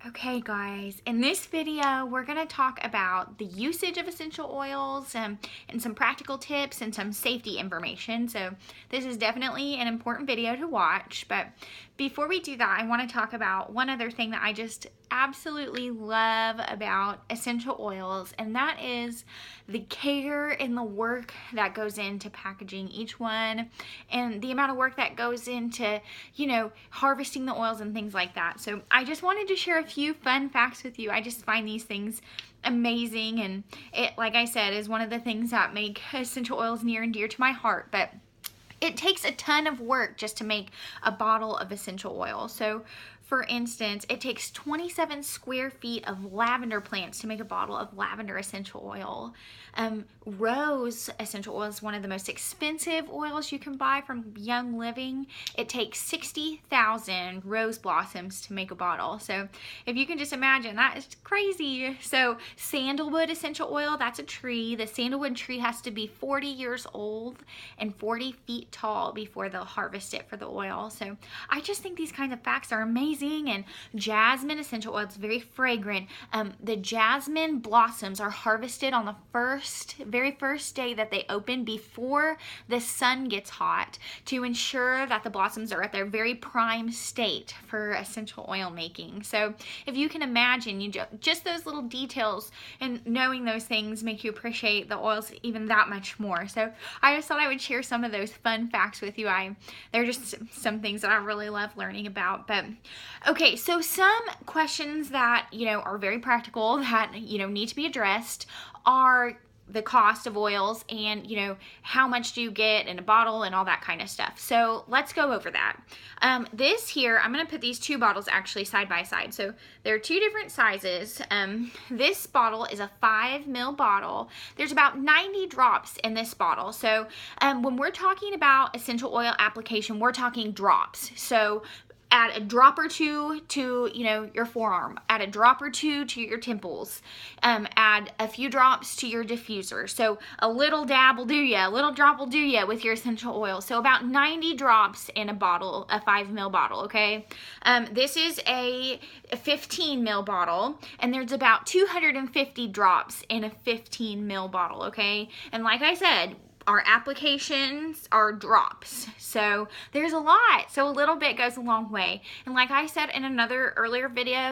Okay guys, in this video we're going to talk about the usage of essential oils and some practical tips and some safety information. So this is definitely an important video to watch, but before we do that I want to talk about one other thing that I just absolutely love about essential oils, and that is the care and the work that goes into packaging each one and the amount of work that goes into, harvesting the oils and things like that. So I just wanted to share a few fun facts with you. I just find these things amazing, and it, like I said, is one of the things that make essential oils near and dear to my heart. But it takes a ton of work just to make a bottle of essential oil. So for instance, it takes 27 square feet of lavender plants to make a bottle of lavender essential oil. Rose essential oil is one of the most expensive oils you can buy from Young Living. It takes 60,000 rose blossoms to make a bottle. So if you can just imagine, that is crazy. So sandalwood essential oil, that's a tree. The sandalwood tree has to be 40 years old and 40 feet tall before they'll harvest it for the oil. So I just think these kinds of facts are amazing. And jasmine essential oil is very fragrant. The jasmine blossoms are harvested on the very first day that they open, before the sun gets hot, to ensure that the blossoms are at their very prime state for essential oil making. So if you can imagine, just those little details and knowing those things make you appreciate the oils even that much more. So I just thought I would share some of those fun facts with you. They're just some things that I really love learning about. But okay, so some questions that are very practical that need to be addressed are the cost of oils and how much do you get in a bottle and all that kind of stuff. So let's go over that. This here, I'm going to put these two bottles actually side by side. So they're two different sizes. This bottle is a 5 ml bottle. There's about 90 drops in this bottle. So when we're talking about essential oil application, we're talking drops. So add a drop or two to your forearm, add a drop or two to your temples, add a few drops to your diffuser. So a little dab will do ya, a little drop will do ya with your essential oil. So about 90 drops in a bottle, a 5 ml bottle, okay? This is a 15 ml bottle, and there's about 250 drops in a 15 ml bottle, okay? And like I said, our applications are drops. So there's a lot. So a little bit goes a long way. And like I said in another earlier video,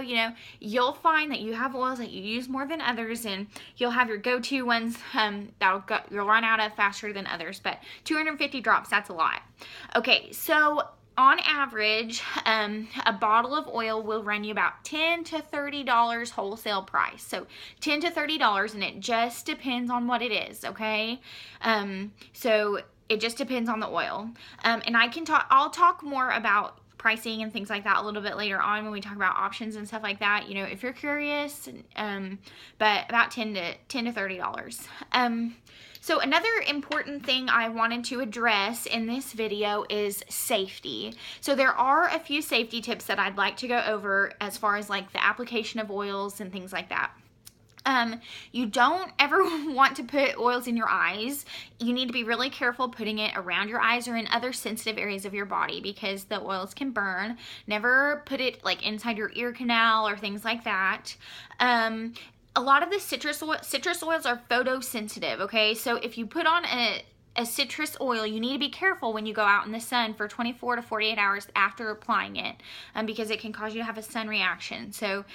you'll find that you have oils that you use more than others, and you'll have your go-to ones you'll run out of faster than others. But 250 drops, that's a lot. Okay, so on average, a bottle of oil will run you about $10 to $30 wholesale price. So $10 to $30, and it just depends on what it is, okay? So it just depends on the oil. And I'll talk more about pricing and things like that a little bit later on when we talk about options and stuff like that, if you're curious, but about $10 to $30. So another important thing I wanted to address in this video is safety. So there are a few safety tips that I'd like to go over as far as like the application of oils and things like that. You don't ever want to put oils in your eyes. You need to be really careful putting it around your eyes or in other sensitive areas of your body, because the oils can burn. Never put it like inside your ear canal or things like that. A lot of the citrus oils are photosensitive, okay? So if you put on a citrus oil, you need to be careful when you go out in the sun for 24 to 48 hours after applying it, because it can cause you to have a sun reaction. So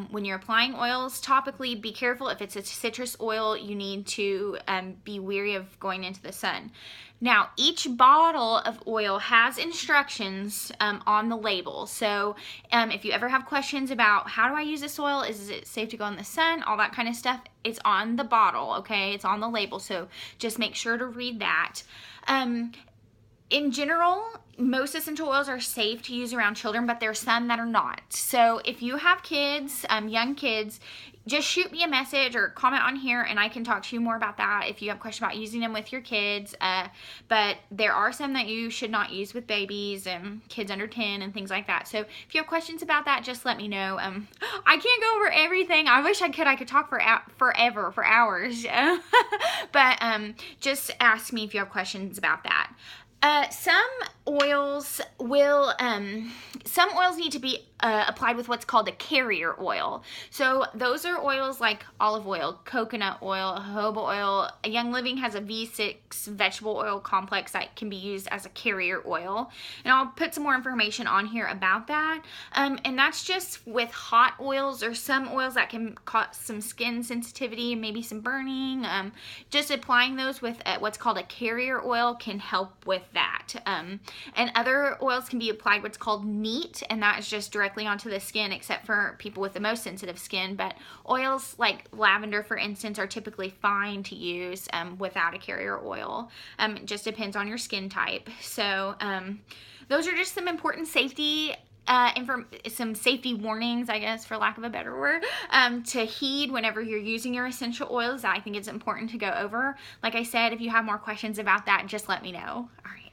when you're applying oils topically, be careful. If it's a citrus oil, you need to be wary of going into the sun. Now, each bottle of oil has instructions on the label. So if you ever have questions about how do I use this oil, is it safe to go in the sun, all that kind of stuff, it's on the bottle, okay? It's on the label, so just make sure to read that. In general, most essential oils are safe to use around children, but there are some that are not. So if you have kids, young kids, just shoot me a message or comment on here and I can talk to you more about that if you have questions about using them with your kids. But there are some that you should not use with babies and kids under 10 and things like that. So if you have questions about that, just let me know. I can't go over everything. I wish I could talk forever, for hours. But just ask me if you have questions about that. Some oils will, some oils need to be applied with what's called a carrier oil. So those are oils like olive oil, coconut oil, jojoba oil. Young Living has a V6 vegetable oil complex that can be used as a carrier oil. And I'll put some more information on here about that. And that's just with hot oils or some oils that can cause some skin sensitivity, maybe some burning. Just applying those with what's called a carrier oil can help with that. And other oils can be applied what's called neat, and that is just directly onto the skin, except for people with the most sensitive skin. But oils like lavender, for instance, are typically fine to use without a carrier oil. It just depends on your skin type. So those are just some important safety some safety warnings, I guess, for lack of a better word, to heed whenever you're using your essential oils. I think it's important to go over. Like I said, if you have more questions about that, just let me know. All right.